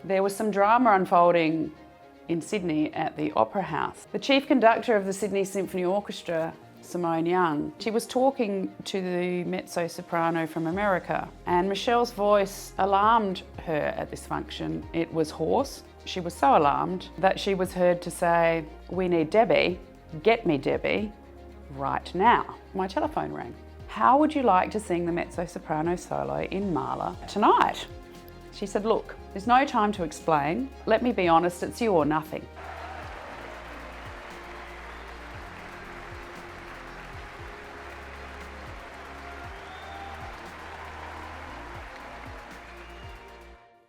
There was some drama unfolding in Sydney at the Opera House. The chief conductor of the Sydney Symphony Orchestra, Simone Young, she was talking to the Mezzo-Soprano from America, and Michelle's voice alarmed her at this function. It was hoarse. She was so alarmed that she was heard to say, "We need Debbie, get me Debbie, right now." My telephone rang. "How would you like to sing the Mezzo-Soprano solo in Mahler tonight?" She said, "Look, there's no time to explain. Let me be honest, it's you or nothing."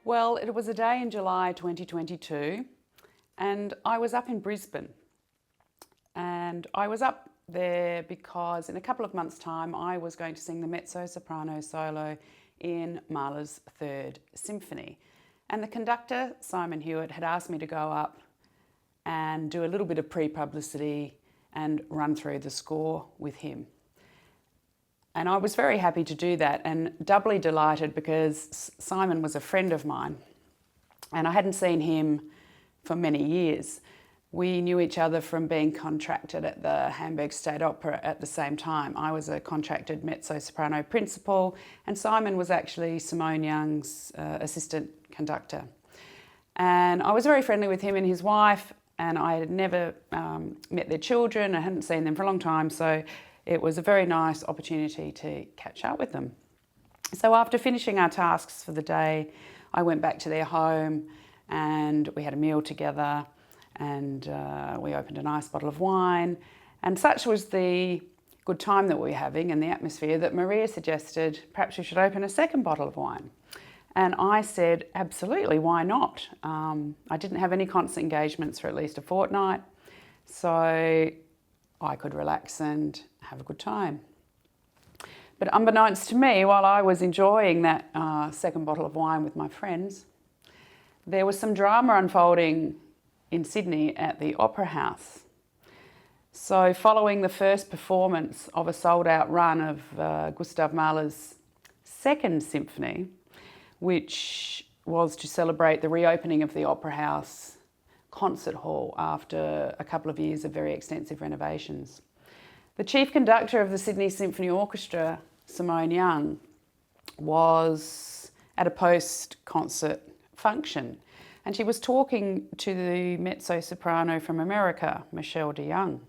Well, it was a day in July 2022, and I was up in Brisbane. And I was up there because in a couple of months' time, I was going to sing the Mezzo-Soprano solo in Mahler's Third Symphony. And the conductor, Simon Hewitt, had asked me to go up and do a little bit of pre-publicity and run through the score with him. And I was very happy to do that, and doubly delighted because Simon was a friend of mine and I hadn't seen him for many years. We knew each other from being contracted at the Hamburg State Opera at the same time. I was a contracted mezzo-soprano principal, and Simon was actually Simone Young's assistant conductor. And I was very friendly with him and his wife, and I had never met their children. I hadn't seen them for a long time, so it was a very nice opportunity to catch up with them. So after finishing our tasks for the day, I went back to their home and we had a meal together, and we opened a nice bottle of wine. And such was the good time that we were having and the atmosphere that Maria suggested perhaps we should open a second bottle of wine. And I said, absolutely, why not? I didn't have any constant engagements for at least a fortnight, so I could relax and have a good time. But unbeknownst to me, while I was enjoying that second bottle of wine with my friends, there was some drama unfolding in Sydney at the Opera House. So following the first performance of a sold-out run of Gustav Mahler's Second Symphony, which was to celebrate the reopening of the Opera House concert hall after a couple of years of very extensive renovations, the chief conductor of the Sydney Symphony Orchestra, Simone Young, was at a post-concert function, and she was talking to the mezzo-soprano from America, Michelle de Young.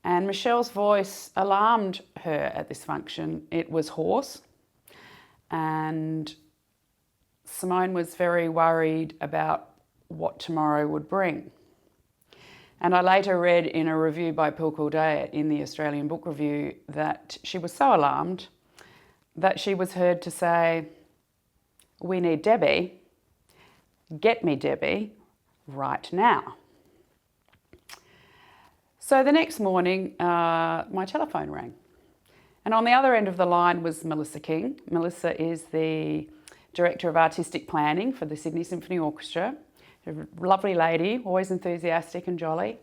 And Michelle's voice alarmed her at this function. It was hoarse, and Simone was very worried about what tomorrow would bring. And I later read in a review by Phil Caldea in the Australian Book Review that she was so alarmed that she was heard to say, "We need Debbie, get me Debbie, right now." So the next morning, my telephone rang. And on the other end of the line was Melissa King. Melissa is the Director of Artistic Planning for the Sydney Symphony Orchestra. A lovely lady, always enthusiastic and jolly.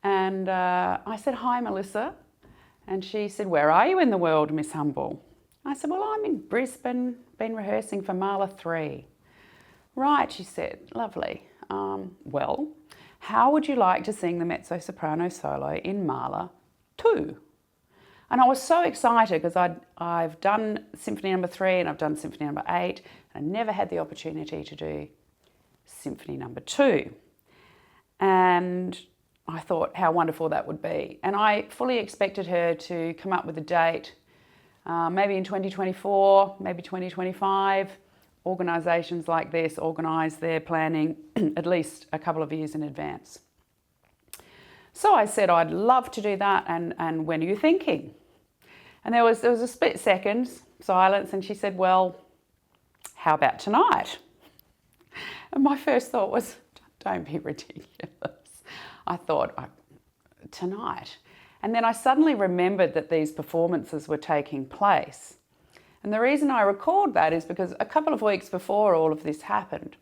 And I said, "Hi, Melissa." And she said, "Where are you in the world, Miss Humble?" I said, "Well, I'm in Brisbane, been rehearsing for Mahler 3. "Right," she said, "lovely. Well, how would you like to sing the mezzo-soprano solo in Mahler 2? And I was so excited because I've done Symphony number 3 and I've done Symphony number 8, and I never had the opportunity to do Symphony number 2. And I thought how wonderful that would be. And I fully expected her to come up with a date, maybe in 2024, maybe 2025. Organisations like this organise their planning at least a couple of years in advance. So I said, "I'd love to do that, and when are you thinking?" And there was a split second silence, and she said, "Well, how about tonight?" And my first thought was, don't be ridiculous. I thought, tonight? And then I suddenly remembered that these performances were taking place. And the reason I recalled that is because a couple of weeks before all of this happened,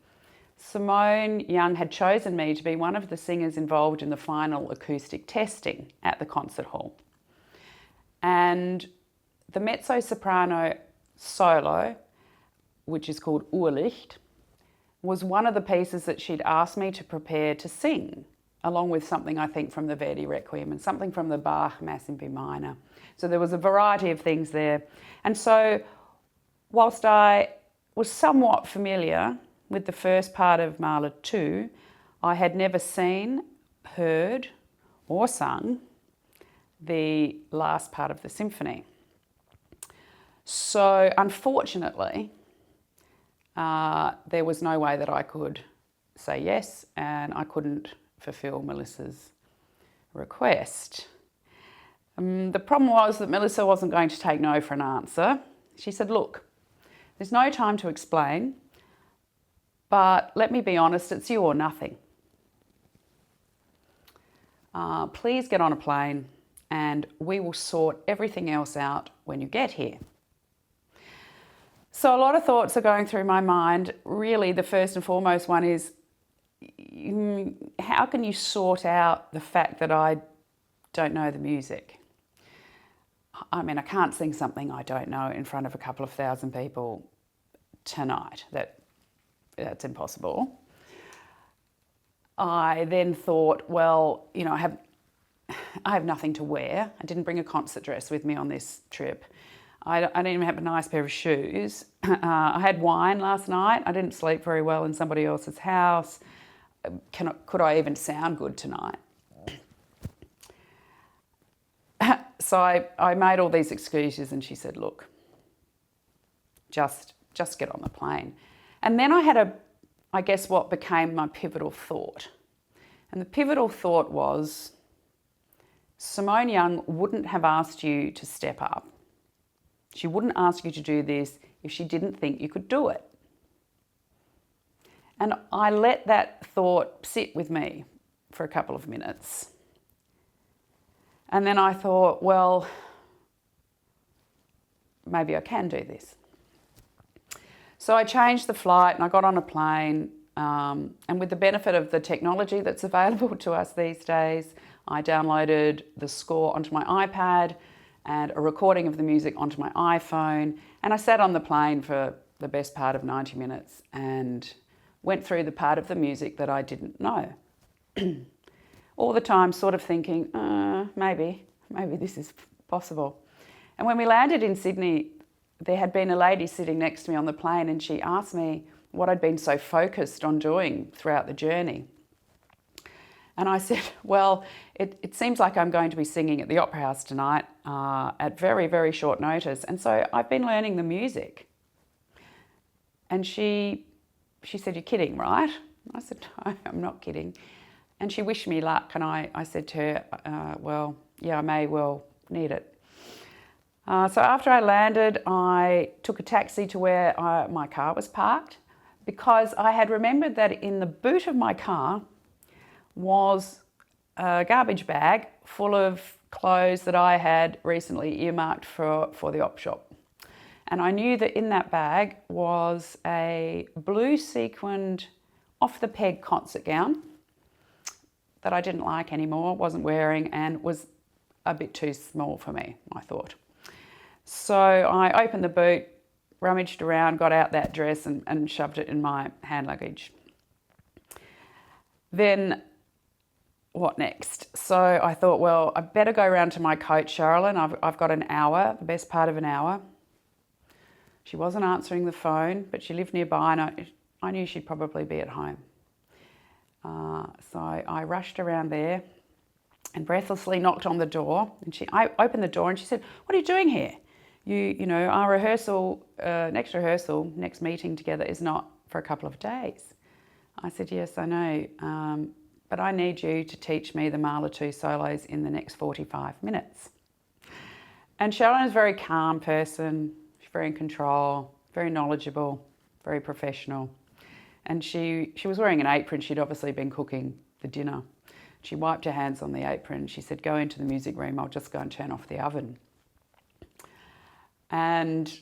Simone Young had chosen me to be one of the singers involved in the final acoustic testing at the concert hall. And the mezzo-soprano solo, which is called Urlicht, was one of the pieces that she'd asked me to prepare to sing, along with something I think from the Verdi Requiem and something from the Bach Mass in B minor. So there was a variety of things there. And so whilst I was somewhat familiar with the first part of Mahler 2, I had never seen, heard or sung the last part of the symphony. So unfortunately, there was no way that I could say yes, and I couldn't fulfill Melissa's request. The problem was that Melissa wasn't going to take no for an answer. She said, look, there's no time to explain, but let me be honest, it's you or nothing. Please get on a plane and we will sort everything else out when you get here. So a lot of thoughts are going through my mind. Really, the first and foremost one is, how can you sort out the fact that I don't know the music? I mean, I can't sing something I don't know in front of a couple of thousand people tonight. That's impossible. I then thought, well, you know, I have nothing to wear. I didn't bring a concert dress with me on this trip. I didn't even have a nice pair of shoes. I had wine last night. I didn't sleep very well in somebody else's house. Could I even sound good tonight? So I made all these excuses and she said, look, just get on the plane. And then I had I guess what became my pivotal thought. And the pivotal thought was, Simone Young wouldn't have asked you to step up. She wouldn't ask you to do this if she didn't think you could do it. And I let that thought sit with me for a couple of minutes. And then I thought, well, maybe I can do this. So I changed the flight and I got on a plane. And with the benefit of the technology that's available to us these days, I downloaded the score onto my iPad and a recording of the music onto my iPhone. And I sat on the plane for the best part of 90 minutes and went through the part of the music that I didn't know. All the time sort of thinking, maybe this is possible. And when we landed in Sydney, there had been a lady sitting next to me on the plane and she asked me what I'd been so focused on doing throughout the journey. And I said, well, it seems like I'm going to be singing at the Opera House tonight at very, very short notice. And so I've been learning the music. And she said, you're kidding, right? I said, no, I'm not kidding. And she wished me luck. And I said to her, well, yeah, I may well need it. So after I landed, I took a taxi to where my car was parked, because I had remembered that in the boot of my car was a garbage bag full of clothes that I had recently earmarked for the op shop. And I knew that in that bag was a blue sequined off-the-peg concert gown that I didn't like anymore, wasn't wearing, and was a bit too small for me, I thought. So I opened the boot, rummaged around, got out that dress and shoved it in my hand luggage. Then what next? So I thought, well, I better go round to my coach, Sherilyn. I've got an hour, the best part of an hour. She wasn't answering the phone, but she lived nearby and I knew she'd probably be at home. So I rushed around there and breathlessly knocked on the door. And I opened the door and she said, what are you doing here? You know, our rehearsal, next meeting together is not for a couple of days. I said, yes, I know, but I need you to teach me the Mahler 2 solos in the next 45 minutes. And Sherilyn is a very calm person. She's very in control, very knowledgeable, very professional. And she was wearing an apron. She'd obviously been cooking the dinner. She wiped her hands on the apron. She said, go into the music room. I'll just go and turn off the oven. And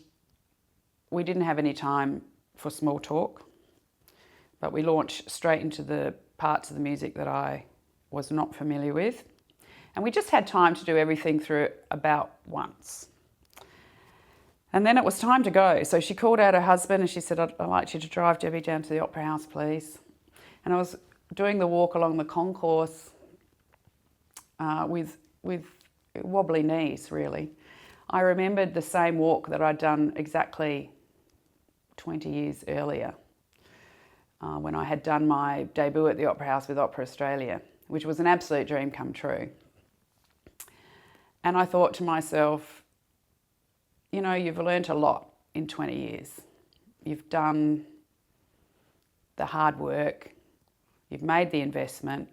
we didn't have any time for small talk, but we launched straight into the parts of the music that I was not familiar with. And we just had time to do everything through about once. And then it was time to go. So she called out her husband and she said, I'd like you to drive Debbie down to the Opera House, please. And I was doing the walk along the concourse with wobbly knees, really. I remembered the same walk that I'd done exactly 20 years earlier when I had done my debut at the Opera House with Opera Australia, which was an absolute dream come true. And I thought to myself, you know, you've learnt a lot in 20 years. You've done the hard work, you've made the investment,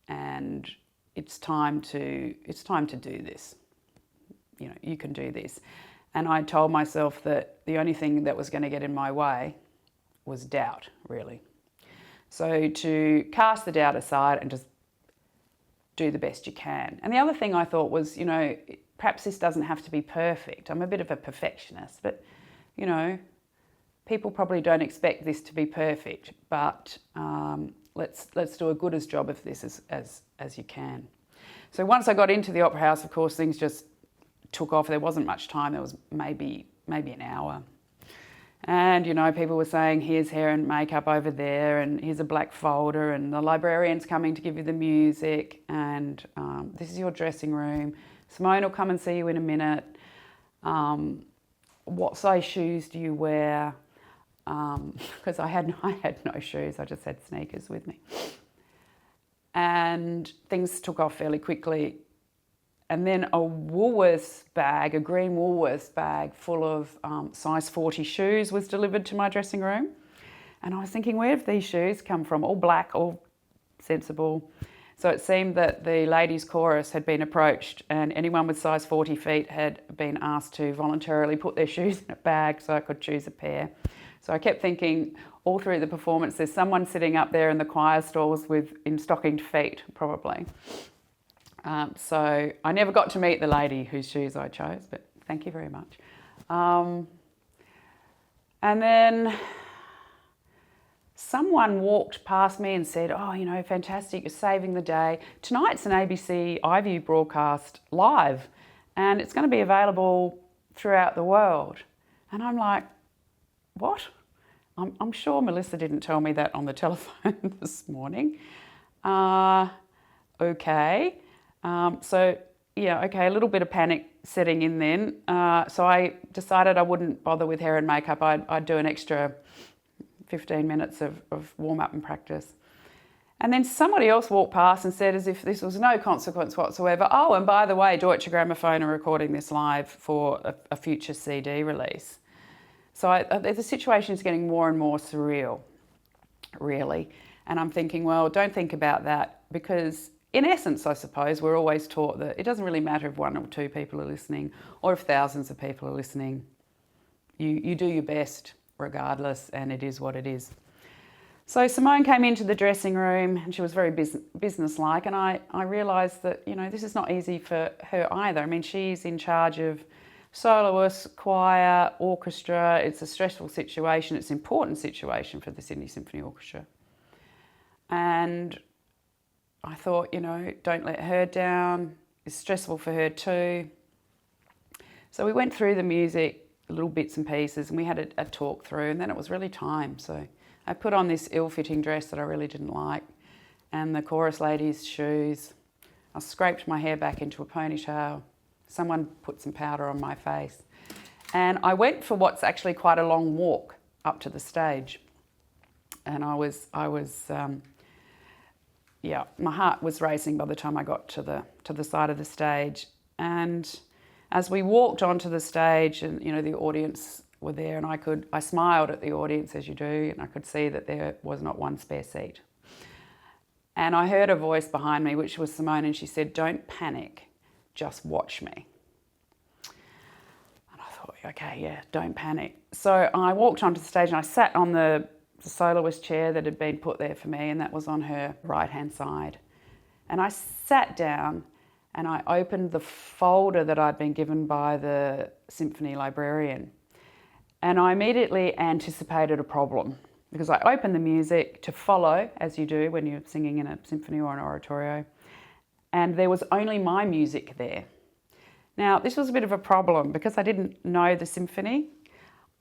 and it's time to do this. You know, you can do this. And I told myself that the only thing that was going to get in my way was doubt, really. So to cast the doubt aside and just do the best you can. And the other thing I thought was, you know, perhaps this doesn't have to be perfect. I'm a bit of a perfectionist, but, you know, people probably don't expect this to be perfect, but let's do a good as job of this as you can. So once I got into the Opera House, of course, things just took off. There wasn't much time. There was maybe an hour. And, you know, people were saying, here's hair and makeup over there, and here's a black folder, and the librarian's coming to give you the music, and this is your dressing room. Simone will come and see you in a minute. What size shoes do you wear? Because I had no shoes. I just had sneakers with me. And things took off fairly quickly. And then a Woolworths bag, a green Woolworths bag full of size 40 shoes was delivered to my dressing room. And I was thinking, where have these shoes come from? All black, all sensible. So it seemed that the ladies' chorus had been approached, and anyone with size 40 feet had been asked to voluntarily put their shoes in a bag so I could choose a pair. So I kept thinking all through the performance, there's someone sitting up there in the choir stalls in stockinged feet, probably. So I never got to meet the lady whose shoes I chose, but thank you very much. And then someone walked past me and said, oh, you know, fantastic, you're saving the day. Tonight's an ABC iView broadcast live, and it's going to be available throughout the world. And I'm like, what? I'm sure Melissa didn't tell me that on the telephone this morning. Okay. So, yeah, okay, a little bit of panic setting in then. So I decided I wouldn't bother with hair and makeup. I'd do an extra 15 minutes of warm-up and practice. And then somebody else walked past and said, as if this was no consequence whatsoever, oh, and by the way, Deutsche Grammophon are recording this live for a future CD release. So the situation is getting more and more surreal, really. And I'm thinking, well, don't think about that, because in essence, I suppose, we're always taught that it doesn't really matter if one or two people are listening or if thousands of people are listening. You do your best regardless, and it is what it is. So Simone came into the dressing room and she was very businesslike, and I realised that, you know, this is not easy for her either. I mean, she's in charge of soloists, choir, orchestra. It's a stressful situation. It's an important situation for the Sydney Symphony Orchestra. And I thought, you know, don't let her down. It's stressful for her too. So we went through the music, little bits and pieces, and we had a talk through, and then it was really time. So I put on this ill-fitting dress that I really didn't like, and the chorus lady's shoes. I scraped my hair back into a ponytail. Someone put some powder on my face. And I went for what's actually quite a long walk up to the stage. And yeah, my heart was racing by the time I got to the side of the stage. And as we walked onto the stage, and you know, the audience were there, and I smiled at the audience, as you do, and I could see that there was not one spare seat. And I heard a voice behind me, which was Simone, and she said, "Don't panic, just watch me." And I thought, okay, yeah, don't panic. So I walked onto the stage and I sat on the soloist chair that had been put there for me, and that was on her right-hand side. And I sat down and I opened the folder that I'd been given by the symphony librarian. And I immediately anticipated a problem, because I opened the music to follow, as you do when you're singing in a symphony or an oratorio, and there was only my music there. Now, this was a bit of a problem because I didn't know the symphony.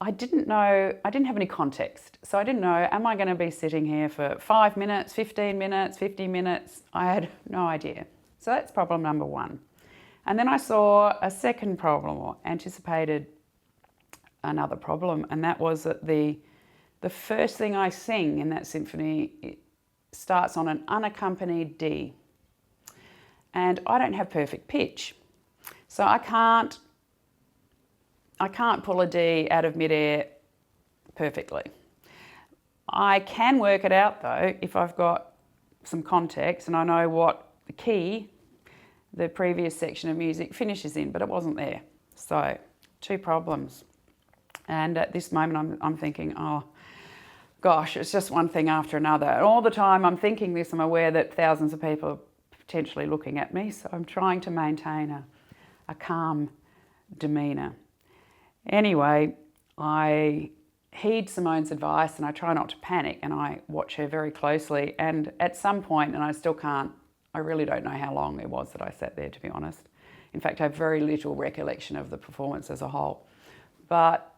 I didn't have any context. So I didn't know, am I going to be sitting here for 5 minutes, 15 minutes, 50 minutes? I had no idea. So that's problem number one. And then I saw a second problem, or anticipated another problem, and that was that the first thing I sing in that symphony, it starts on an unaccompanied D. And I don't have perfect pitch. So I can't pull a D out of midair perfectly. I can work it out though if I've got some context and I know what the key the previous section of music finishes in, but it wasn't there. So 2 problems. And at this moment I'm thinking, oh gosh, it's just one thing after another. And all the time I'm thinking this, I'm aware that thousands of people are potentially looking at me, so I'm trying to maintain a calm demeanour. Anyway, I heed Simone's advice and I try not to panic, and I watch her very closely, and at some point, and I really don't know how long it was that I sat there, to be honest. In fact, I have very little recollection of the performance as a whole. But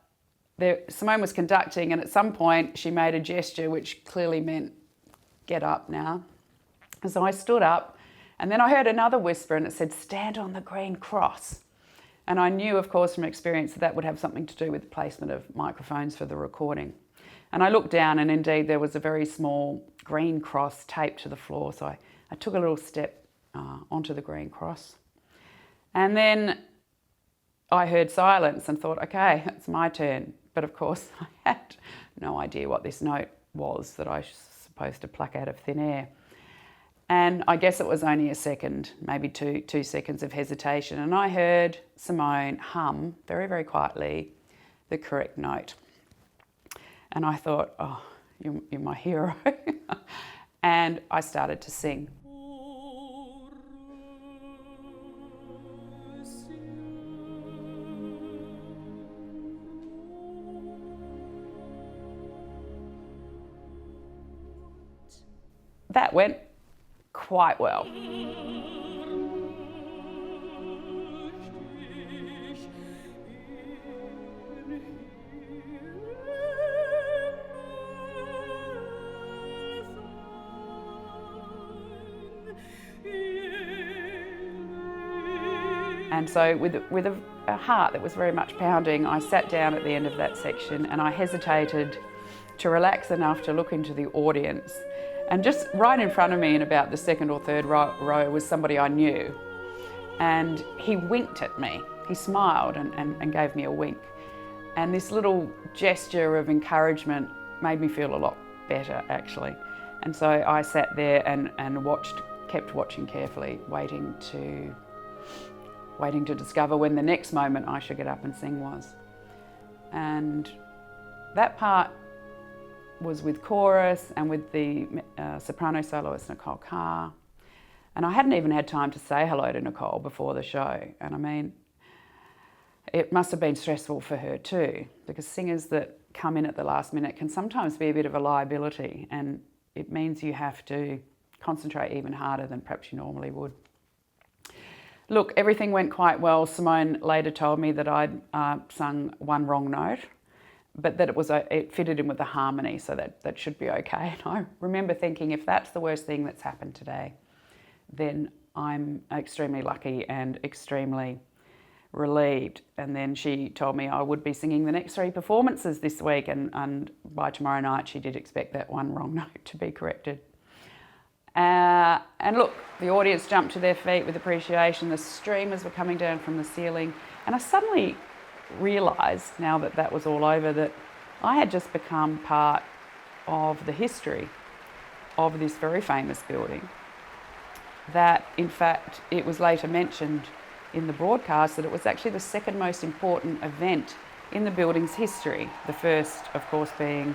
Simone was conducting, and at some point she made a gesture which clearly meant, get up now. And so I stood up, and then I heard another whisper and it said, stand on the green cross. And I knew, of course, from experience that would have something to do with the placement of microphones for the recording. And I looked down, and indeed there was a very small green cross taped to the floor. So I took a little step onto the green cross. And then I heard silence and thought, okay, it's my turn. But of course, I had no idea what this note was that I was supposed to pluck out of thin air. And I guess it was only a second, maybe two seconds of hesitation. And I heard Simone hum very, very quietly the correct note. And I thought, oh, you're my hero. And I started to sing. That went quite well. And so with a heart that was very much pounding, I sat down at the end of that section and I hesitated to relax enough to look into the audience. And just right in front of me in about the second or third row was somebody I knew. And he winked at me. He smiled and gave me a wink. And this little gesture of encouragement made me feel a lot better, actually. And so I sat there and kept watching carefully, waiting to discover when the next moment I should get up and sing was. And that part was with chorus and with the soprano soloist Nicole Carr. And I hadn't even had time to say hello to Nicole before the show. And I mean, it must have been stressful for her too, because singers that come in at the last minute can sometimes be a bit of a liability, and it means you have to concentrate even harder than perhaps you normally would. Look, everything went quite well. Simone later told me that I'd sung one wrong note, but that it fitted in with the harmony, so that should be okay. And I remember thinking, if that's the worst thing that's happened today, then I'm extremely lucky and extremely relieved. And then she told me I would be singing the next 3 performances this week, and by tomorrow night she did expect that one wrong note to be corrected. And look, the audience jumped to their feet with appreciation. The streamers were coming down from the ceiling, and I suddenly realised, now that that was all over, that I had just become part of the history of this very famous building. That, in fact, it was later mentioned in the broadcast that it was actually the second most important event in the building's history. The first, of course, being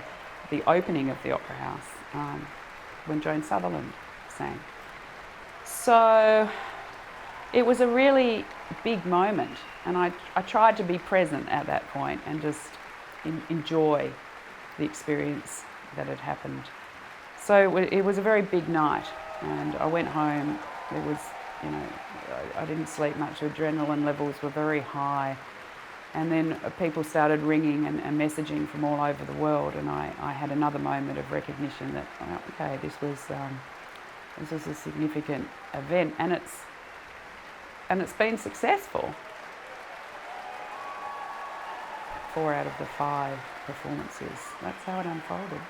the opening of the Opera House, when Joan Sutherland sang. So it was a really big moment, and I tried to be present at that point and just enjoy the experience that had happened. So it was a very big night, and I went home. There was, I didn't sleep much. Adrenaline levels were very high. And then people started ringing and messaging from all over the world, and I had another moment of recognition that, okay, this was a significant event, and it's been successful. 4 out of the 5 performances. That's how it unfolded.